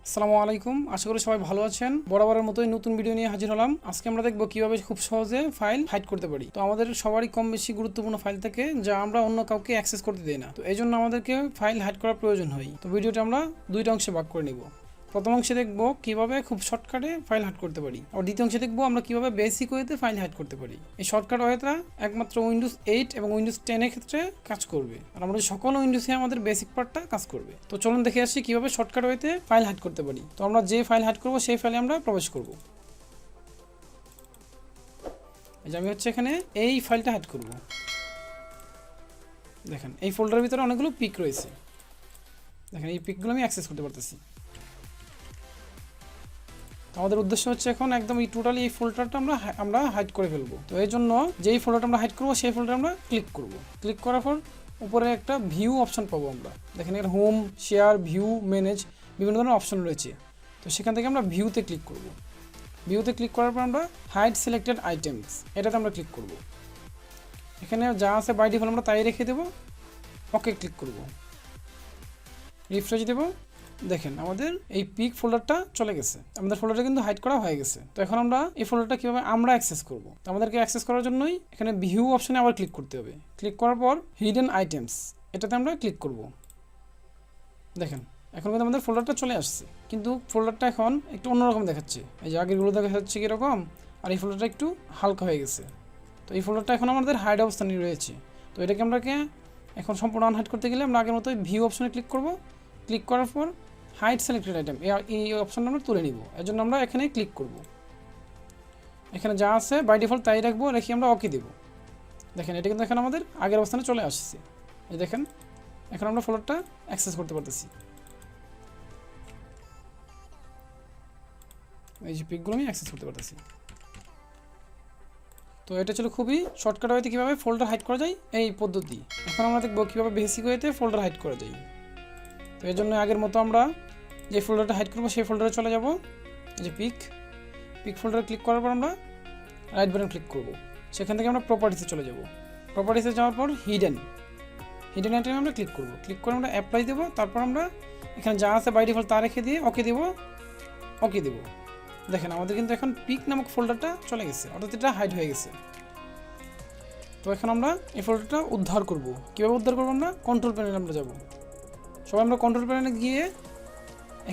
আসসালামু আলাইকুম, আশা করি সবাই ভালো আছেন। বরাবরের মতোই নতুন ভিডিও নিয়ে হাজির হলাম। আজকে আমরা দেখব কিভাবে খুব সহজে ফাইল হাইড করতে পারি। তো আমাদের সবারই কম বেশি গুরুত্বপূর্ণ ফাইল থাকে যা আমরা অন্য কাউকে অ্যাক্সেস করতে দেই না। তো এই জন্য আমাদেরকে ফাইল হাইড করার প্রয়োজন হয়। তো ভিডিওটা আমরা দুইটা অংশে ভাগ করে নিব। প্রথম অংশে দেখব কিভাবে খুব শর্টকাটে ফাইল হাইড করতে পারি, আর দ্বিতীয় অংশে দেখব আমরা কিভাবে বেসিক ওয়েতে ফাইল হাইড করতে পারি। এই শর্টকাট ওয়েটা একমাত্র উইন্ডোজ 8 এবং উইন্ডোজ 10 এর ক্ষেত্রে কাজ করবে, আর আমাদের সকল উইন্ডোজে আমাদের বেসিক পার্টটা কাজ করবে। তো চলুন দেখে আসি কিভাবে শর্টকাট ওয়েতে ফাইল হাইড করতে পারি। তো আমরা যে ফাইল হাইড করব সেই ফাইলে আমরা প্রবেশ করব। এই যে আমি এখানে এই ফাইলটা হাইড করব। দেখেন এই ফোল্ডারের ভিতরে অনেকগুলো পিক রয়েছে। দেখেন এই পিকগুলো আমি অ্যাক্সেস করতে পারতেছি। আমাদের উদ্দেশ্য এখন একদম এই টোটালি এই ফোল্ডারটা আমরা হাইড করে ফেলবো। তো এই জন্য যেই ফোল্ডারটা আমরা হাইড করবো সেই ফোল্ডার আমরা ক্লিক করব। ক্লিক করার পর উপরে একটা ভিউ অপশন পাবো আমরা। দেখেন এর হোম, শেয়ার, ভিউ, ম্যানেজ বিভিন্ন ধরনের অপশন রয়েছে। তো সেখান থেকে আমরা ভিউতে ক্লিক করব। ভিউতে ক্লিক করার পর আমরা হাইড সিলেক্টেড আইটেমস এটাতে আমরা ক্লিক করব। এখানে যা আছে বাই ডিফল্ট আমরা তাই রেখে দেবো। ওকে ক্লিক করব, রিফ্রেশ দেবো। দেখেন আমাদের এই পিক ফোল্ডারটা চলে গেছে, আমাদের ফোল্ডারটা কিন্তু হাইড করা হয়ে গেছে। তো এখন আমরা এই ফোল্ডারটা কিভাবে আমরা অ্যাক্সেস করব। তো আমাদেরকে অ্যাক্সেস করার জন্যই এখানে ভিউ অপশনে আবার ক্লিক করতে হবে। ক্লিক করার পর হিডেন আইটেমস এটাতে আমরা ক্লিক করব। দেখেন এখন কিন্তু আমাদের ফোল্ডারটা চলে আসছে, কিন্তু ফোল্ডারটা এখন একটু অন্যরকম দেখাচ্ছে। এই যে আগেরগুলো দেখা যাচ্ছে কীরকম, আর এই ফোল্ডারটা একটু হালকা হয়ে গেছে। তো এই ফোল্ডারটা এখন আমাদের হাইড অবস্থানে রয়েছে। তো এটাকে আমরাকে এখন সম্পূর্ণ আনহাইড করতে গেলে আমরা আগের মতোই ভিউ অপশনে ক্লিক করব। ক্লিক করার পর হাইড সিলেক্টেড আইটেম এই অপশনটা আমরা তুলে নিব। এর জন্য আমরা এখানে ক্লিক করব। এখানে যা আছে বাই ডিফল্ট তাই রাখবো, রেখে আমরা ওকে দেব। দেখেন এটা কিন্তু এখন আমাদের আগের অবস্থানে চলে আসছে। এই দেখেন এখন আমরা ফোল্ডারটা অ্যাক্সেস করতে পারতেছি। এই যে পিকগুলো আমি অ্যাক্সেস করতে পারতেছি। তো এটা ছিল খুবই শর্টকাট ওয়েতে কীভাবে ফোল্ডার হাইড করা যায় এই পদ্ধতি। এখন আমরা দেখব কীভাবে বেসিক ওয়েতে ফোল্ডার হাইড করা যায়। তো এর জন্য আগের মতো আমরা যে ফোল্ডারটা হাইড করবো সেই ফোল্ডারে চলে যাব। এই যে পিক ফোল্ডারে ক্লিক করার পর আমরা রাইট বাটন ক্লিক করব। সেখান থেকে আমরা প্রপার্টিসে চলে যাব। প্রপার্টিসে যাওয়ার পর হিডেন আইটেমে আমরা ক্লিক করব। ক্লিক করে আমরা অ্যাপ্লাই দেবো। তারপর আমরা এখানে যা আছে বাই ডিফল্ট তা রেখে দিয়ে ওকে দেব। দেখেন আমাদের কিন্তু এখন পিক নামক ফোল্ডারটা চলে গেছে, অর্থাৎ এটা হাইড হয়ে গেছে। তো এখন আমরা এই ফোল্ডারটা উদ্ধার করব। কীভাবে উদ্ধার করবো? আমরা কন্ট্রোল প্যানেলে আমরা যাব। সবাই আমরা কন্ট্রোল প্যানেলে গিয়ে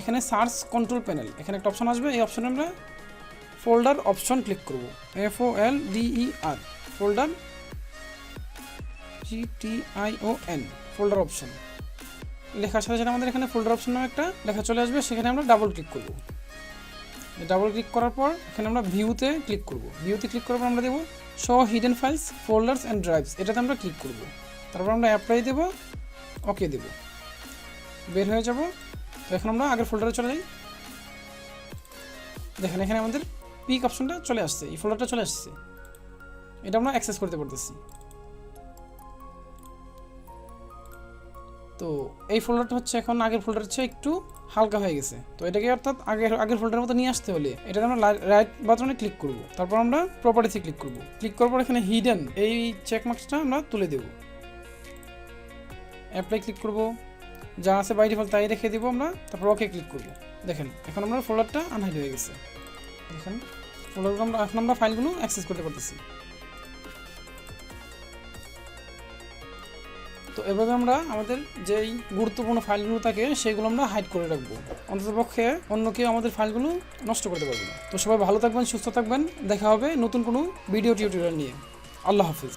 এখানে সার্চ কন্ট্রোল প্যানেল এখানে একটা অপশন আসবে। এই অপশনে আমরা ফোল্ডার অপশন ক্লিক করব। FOLDER folder GTION folder option লেখার সাথে সাথে আমাদের এখানে ফোল্ডার অপশন নামে একটা লেখা চলে আসবে। সেখানে আমরা ডাবল ক্লিক করব। ডাবল ক্লিক করার পর এখানে আমরা ভিউতে ক্লিক করব। ভিউতে ক্লিক করার পর আমরা দেবো show hidden files, folders and drives এটাতে আমরা ক্লিক করব। তারপর আমরা অ্যাপ্লাই দেবো, ওকে দেব, বের হয়ে যাব। তো এখন আমরা আগের ফোল্ডারে চলে যাই। দেখেন এখানে আমাদের পিক অপশনটা চলে আসছে, এই ফোল্ডারটা চলে আসছে। এটা আমরা অ্যাক্সেস করতে পারতেছি। তো এই ফোল্ডারটা এখন আগের ফোল্ডারের চেয়ে একটু হালকা হয়ে গেছে। তো এটাকে অর্থাৎ আগের ফোল্ডারের মতো নিয়ে আসতে হলে এটাতে আমরা রাইট বাটনে ক্লিক করব। তারপর আমরা প্রপার্টিসে ক্লিক করব। ক্লিক করার পর এখানে হিডেন এই চেকমার্কসটা আমরা তুলে দেব। অ্যাপ্লাই ক্লিক করব, যা আছে বাই ডিফল্ট তাই রেখে দেবো আমরা। তারপর ওকে ক্লিক করব। দেখেন এখন আমরা ফোল্ডারটা আনহাইড হয়ে গেছে। দেখেন ফোল্ডারগুলো এখন আমরা ফাইলগুলো অ্যাক্সেস করতে পারতেছি। তো এভাবে আমরা আমাদের যেই গুরুত্বপূর্ণ ফাইলগুলো থাকে সেগুলো আমরা হাইড করে রাখবো, অন্ততপক্ষে অন্য কেউ আমাদের ফাইলগুলো নষ্ট করতে পারবে না। তো সবাই ভালো থাকবেন, সুস্থ থাকবেন। দেখা হবে নতুন কোনো ভিডিও টিউটোরিয়াল নিয়ে। আল্লাহ হাফিজ।